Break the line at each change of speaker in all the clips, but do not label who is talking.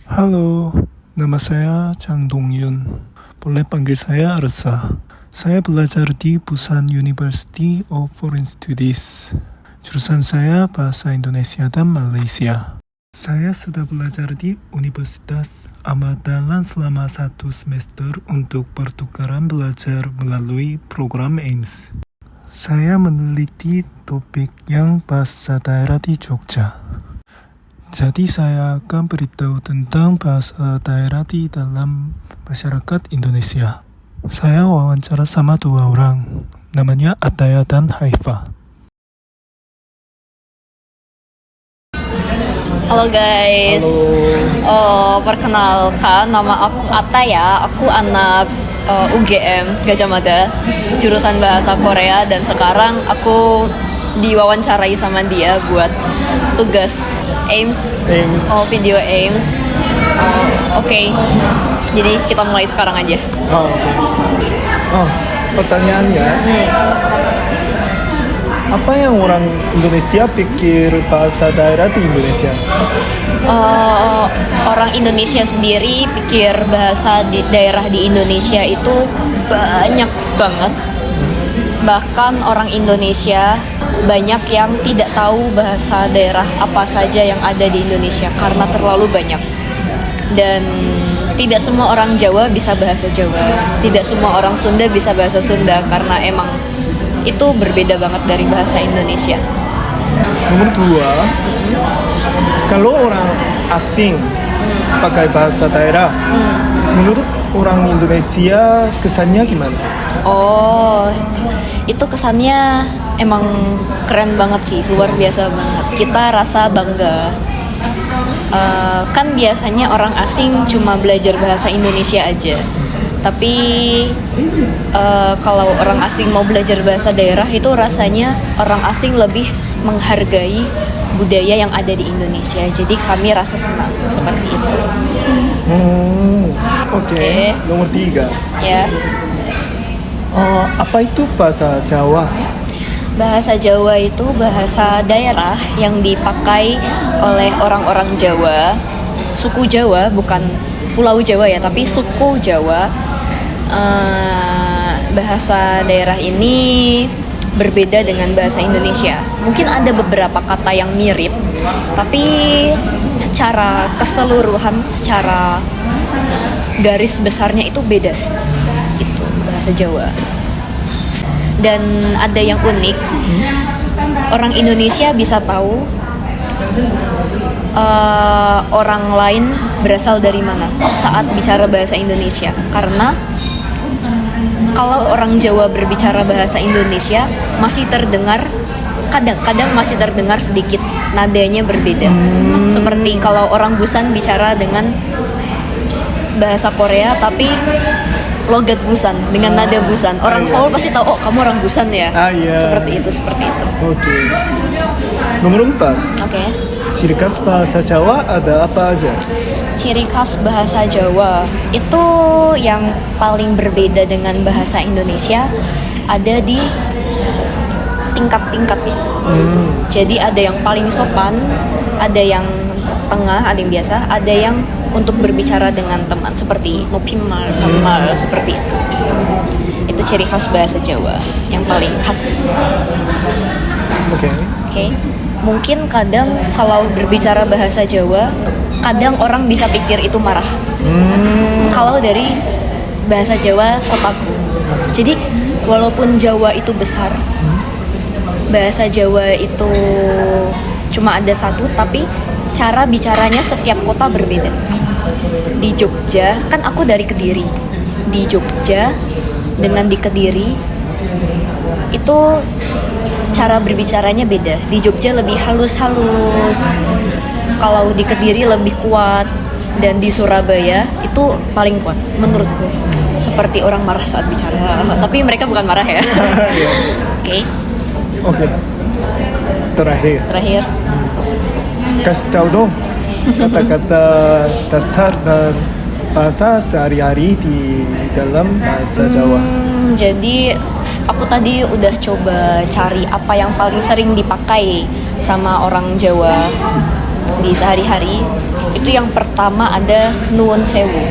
Halo, nama saya Chang Dongyun. Boleh panggil saya Arsa. Saya belajar di Busan University of Foreign Studies. Jurusan saya Bahasa Indonesia dan Malaysia. Saya sudah belajar di Universitas Ahmad Dahlan selama 1 semester untuk pertukaran belajar melalui program AIMS. Saya meneliti topik yang bahasa daerah di Jogja. Jadi saya akan beritahu tentang bahasa daerah di dalam masyarakat Indonesia. Saya wawancara sama 2 orang, namanya Ataya dan Haifa.
Halo guys. Perkenalkan, nama aku Ataya. Aku anak UGM Gajah Mada, jurusan bahasa Korea, dan sekarang aku diwawancarai sama dia buat tugas AIMS. Video AIMS. Oke. Jadi kita mulai sekarang aja.
Pertanyaannya, apa yang orang Indonesia pikir bahasa daerah di Indonesia?
Orang Indonesia sendiri pikir bahasa di daerah di Indonesia itu banyak banget. Bahkan orang Indonesia banyak yang tidak tahu bahasa daerah apa saja yang ada di Indonesia karena terlalu banyak. Dan tidak semua orang Jawa bisa bahasa Jawa, tidak semua orang Sunda bisa bahasa Sunda karena emang itu berbeda banget dari bahasa Indonesia.
Nomor 2, kalau orang asing pakai bahasa daerah, menurut orang Indonesia kesannya gimana?
Itu kesannya emang keren banget sih, luar biasa banget. Kita rasa bangga. Kan biasanya orang asing cuma belajar bahasa Indonesia aja. Tapi kalau orang asing mau belajar bahasa daerah itu rasanya orang asing lebih menghargai budaya yang ada di Indonesia. Jadi kami rasa senang seperti itu.
Oke. Nomor 3.
Ya.
Apa itu bahasa Jawa?
Bahasa Jawa itu bahasa daerah yang dipakai oleh orang-orang Jawa, suku Jawa, bukan Pulau Jawa ya, tapi suku Jawa. Bahasa daerah ini berbeda dengan bahasa Indonesia. Mungkin ada beberapa kata yang mirip, tapi secara keseluruhan, secara garis besarnya itu beda. Itu bahasa Jawa. Dan ada yang unik, orang Indonesia bisa tahu orang lain berasal dari mana saat bicara bahasa Indonesia. Karena kalau orang Jawa berbicara bahasa Indonesia masih terdengar, kadang-kadang masih terdengar sedikit nadanya berbeda. Seperti kalau orang Busan bicara dengan bahasa Korea tapi logat Busan dengan nada Busan, orang Seoul pasti tahu, oh kamu orang Busan ya.
Iya.
Seperti itu.
Oke. Nomor 4.
Oke.
Ciri khas bahasa Jawa ada apa aja?
Ciri khas bahasa Jawa itu yang paling berbeda dengan bahasa Indonesia ada di tingkat-tingkatnya. Jadi ada yang paling sopan, ada yang tengah, ada yang biasa, ada yang untuk berbicara dengan teman seperti nopimal, normal, seperti itu. Itu ciri khas bahasa Jawa yang paling khas. Oke. Mungkin kadang kalau berbicara bahasa Jawa, kadang orang bisa pikir itu marah. Kalau dari bahasa Jawa kotaku. Jadi walaupun Jawa itu besar, bahasa Jawa itu cuma ada satu, tapi cara bicaranya setiap kota berbeda. Di Jogja, kan aku dari Kediri. Di Jogja dengan di Kediri itu cara berbicaranya beda. Di Jogja lebih halus-halus, kalau di Kediri lebih kuat, dan di Surabaya itu paling kuat menurutku. Seperti orang marah saat bicara, tapi mereka bukan marah ya. Oke. Terakhir.
Kasih tahu dong kata-kata dasar dan bahasa sehari-hari di dalam bahasa Jawa.
Jadi aku tadi udah coba cari apa yang paling sering dipakai sama orang Jawa di sehari-hari. Itu yang pertama ada nuwun sewu.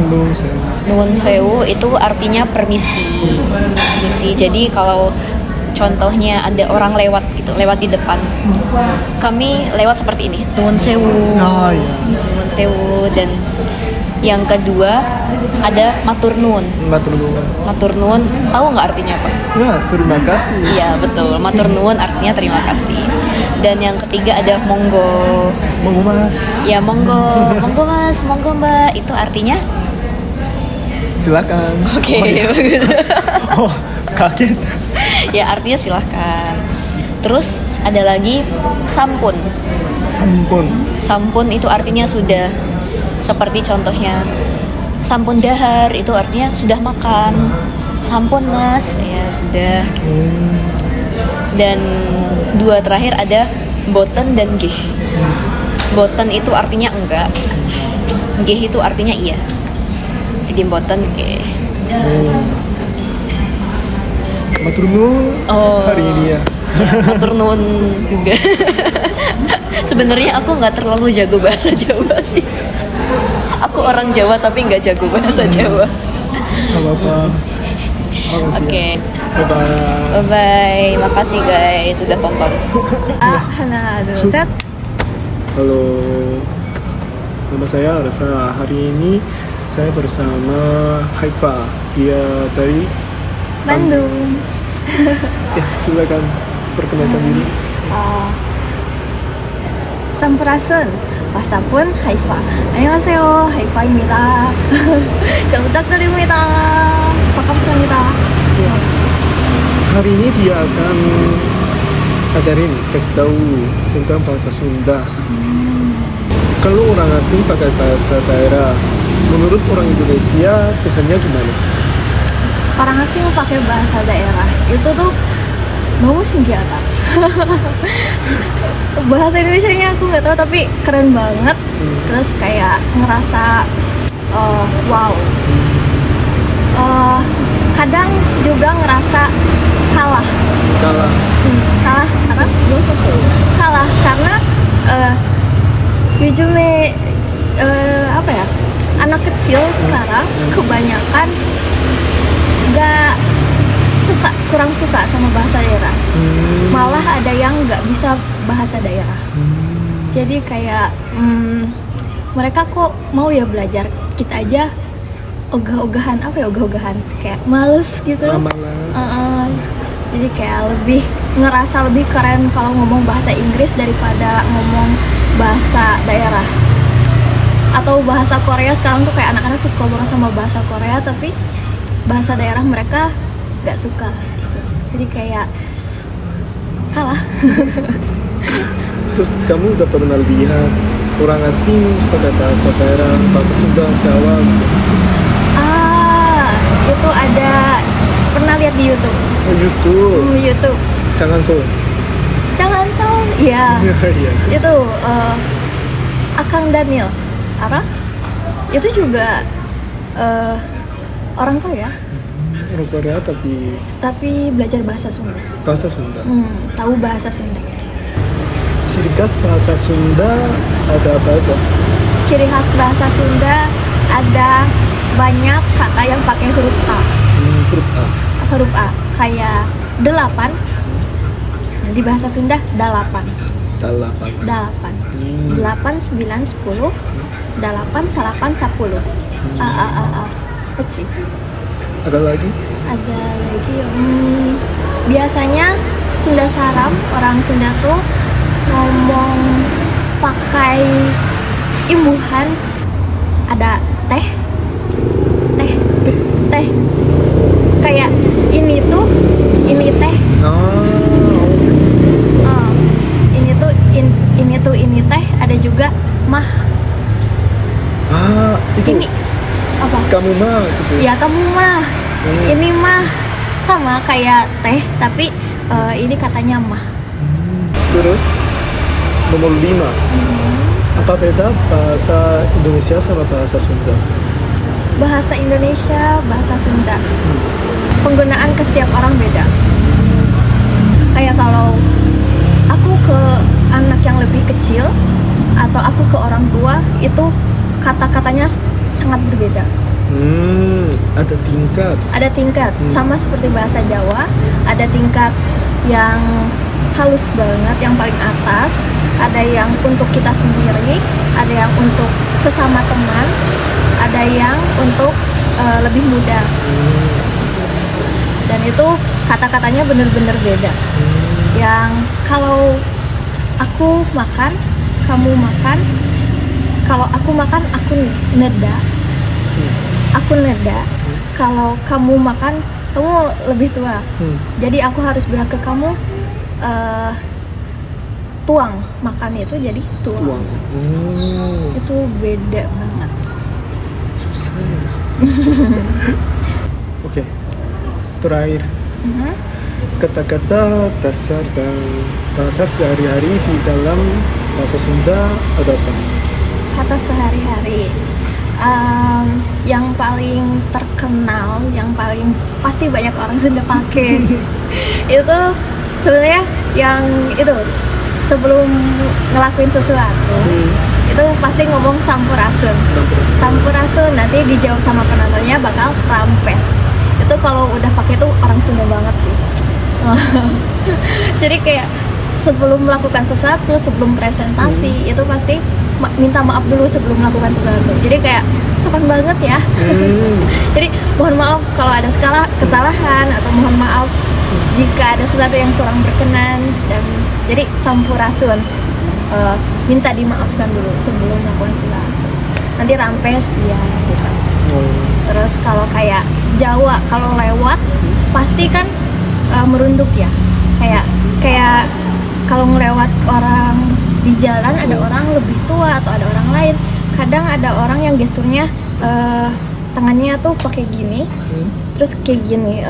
Nuwun sewu.
Nuwun sewu itu artinya permisi. Permisi. Jadi kalau contohnya ada orang lewat gitu, lewat di depan. Kami lewat seperti ini. Nuwun sewu.
Ah ya.
Nuwun sewu. Dan yang kedua ada matur nuwun.
Matur nuwun.
Matur nuwun, tahu nggak artinya apa?
Ya, terima kasih.
Iya betul, matur nuwun artinya terima kasih. Dan yang ketiga ada monggo.
Monggo Mas.
Ya monggo, monggo Mas, monggo Mbak. Itu artinya
Silakan.
oke.
Oh, kaget.
Ya artinya silahkan. Terus ada lagi sampun.
Sampun.
Sampun itu artinya sudah. Seperti contohnya sampun dahar itu artinya sudah makan. Sampun Mas, ya sudah. Dan dua terakhir ada boten dan gih. Boten itu artinya enggak. Gih itu artinya iya. Jadi boten gih.
Matur nuwun hari ini ya.
Matur nuwun juga. Sebenarnya aku nggak terlalu jago bahasa Jawa sih. Aku orang Jawa tapi nggak jago bahasa Jawa.
Gak apa-apa.
Oke.
Bye-bye.
Bye-bye. Makasih guys sudah tonton.
하나, 둘, 셋.
Halo. Nama saya Arsa. Hari ini saya bersama Haifa. Dia dari
Bandung.
Ya, silakan perkenalkan diri.
Sampurasun. Pastapun Haifa. 안녕하세요. 하이파입니다. 잘 부탁드립니다. 반갑습니다.
Hari ini dia akan ajarin, kasih tahu tentang bahasa Sunda. Kalau orang asing pakai bahasa daerah, menurut orang Indonesia kesannya gimana?
Orang asing pakai bahasa daerah itu tuh 너무 신기하다. Bahasa Indonesianya aku nggak tahu tapi keren banget. Terus kayak ngerasa wow. Kadang juga ngerasa kalah.
Kalah.
Kalah karena kalah karena 요즘에 apa ya, anak kecil sekarang kebanyakan nggak suka, kurang suka sama bahasa daerah. Malah ada yang nggak bisa bahasa daerah. Jadi kayak mereka kok mau ya belajar, kita aja ogah-ogahan, apa ya, ogah-ogahan kayak males gitu.
Malas.
Jadi kayak lebih ngerasa lebih keren kalau ngomong bahasa Inggris daripada ngomong bahasa daerah. Atau bahasa Korea, sekarang tuh kayak anak-anak suka banget sama bahasa Korea tapi bahasa daerah mereka nggak suka gitu. Jadi kayak kalah.
Terus kamu udah pernah lihat orang asing pakai bahasa daerah, bahasa Sunda, Jawa gitu?
Itu ada, pernah lihat di YouTube.
Oh, YouTube.
YouTube.
Jangan so.
Jangan soal, iya.
Iya.
Itu Akang Daniel, apa? Itu juga orang Korea,
Orang Korea
tapi belajar bahasa Sunda.
bahasa Sunda.
Tahu bahasa Sunda.
Ciri khas bahasa Sunda ada apa aja?
Ciri khas bahasa Sunda ada banyak kata yang pakai huruf A.
Huruf A.
Huruf A kayak 8 di bahasa Sunda 8.
8.
8. 8 9 10 8 salapan 10. Kecil.
Ada lagi?
Ada lagi biasanya Sunda Saram, orang Sunda tuh ngomong pakai imbuhan, ada teh kayak ini tuh ini teh. Ini teh, ada juga mah.
Itu
Ini apa?
kamu mah gitu.
Ya kamu mah. Ini mah sama kayak teh tapi ini katanya mah.
Terus nomor 5. Apa beda bahasa Indonesia sama bahasa Sunda?
Bahasa Indonesia, bahasa Sunda. Penggunaan ke setiap orang beda. Kayak kalau aku ke anak yang lebih kecil atau aku ke orang tua itu kata-katanya sangat berbeda.
Ada tingkat.
Ada tingkat, sama seperti bahasa Jawa, ada tingkat yang halus banget, yang paling atas, ada yang untuk kita sendiri, ada yang untuk sesama teman, ada yang untuk lebih muda. Dan itu kata-katanya bener-bener beda. Yang kalau aku makan, kamu makan. Kalau aku makan, aku neda. Aku neda. Kalau kamu makan, kamu lebih tua. Jadi aku harus bilang ke kamu, tuang. Makan itu jadi tuang. Itu beda banget.
Susah ya. Oke. Terakhir. Kata-kata dasar dan bahasa sehari-hari di dalam bahasa Sunda ada apa?
Kata sehari-hari yang paling terkenal, yang paling pasti banyak orang Sunda pakai itu sebenarnya yang itu sebelum ngelakuin sesuatu itu pasti ngomong sampurasun. Sampurasun nanti dijawab sama penontonnya bakal rampes. Itu kalau udah pakai itu orang Sunda banget sih. Jadi kayak sebelum melakukan sesuatu, sebelum presentasi itu pasti minta maaf dulu sebelum melakukan sesuatu. Jadi kayak sopan banget ya. Jadi mohon maaf kalau ada kesalahan atau mohon maaf jika ada sesuatu yang kurang berkenan, dan jadi sampurasun, minta dimaafkan dulu sebelum melakukan sesuatu. Nanti rampes iya gitu. Terus kalau kayak Jawa kalau lewat pasti kan merunduk ya, kayak kalau ngelewat orang di jalan ada orang lebih tua atau ada orang lain, kadang ada orang yang gesturnya tangannya tuh pakai gini, terus kayak gini,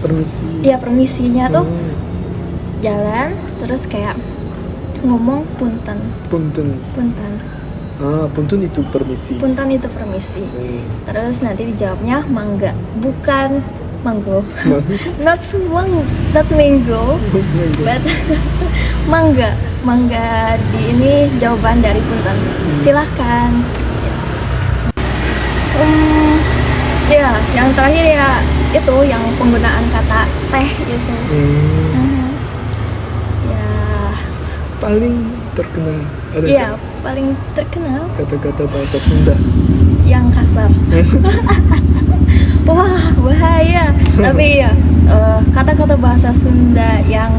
Permisi.
iya permisinya tuh jalan terus kayak ngomong punten.
Punten. Punten itu permisi.
Punten itu permisi. Terus nanti dijawabnya mangga, bukan mango. not mango, but mangga di ini jawaban dari punten. Silahkan. Ya, yang terakhir ya itu yang penggunaan kata teh itu. Ya.
Paling terkenal ada
Iya, paling terkenal
kata-kata bahasa Sunda
yang kasar. Wah, bahaya. Tapi ya, kata-kata bahasa Sunda yang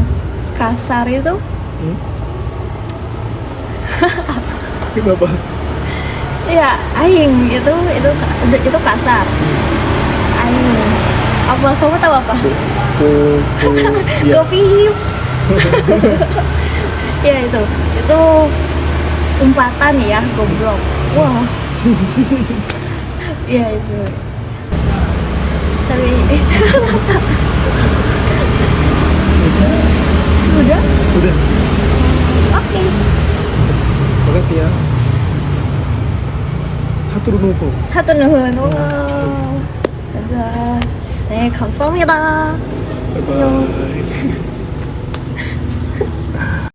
kasar itu
Kenapa?
ya aing itu kasar. Aing. Apa kamu tahu apa?
Ya.
Kopi. Ya itu umpatan ya, goblok. Wah. Ya itu. Tapi udah?
Udah.
Oke.
Makasih ya. Hatur nuhun.
하트 누군. 와. 감사합니다. 네, 감사합니다.
Bye bye.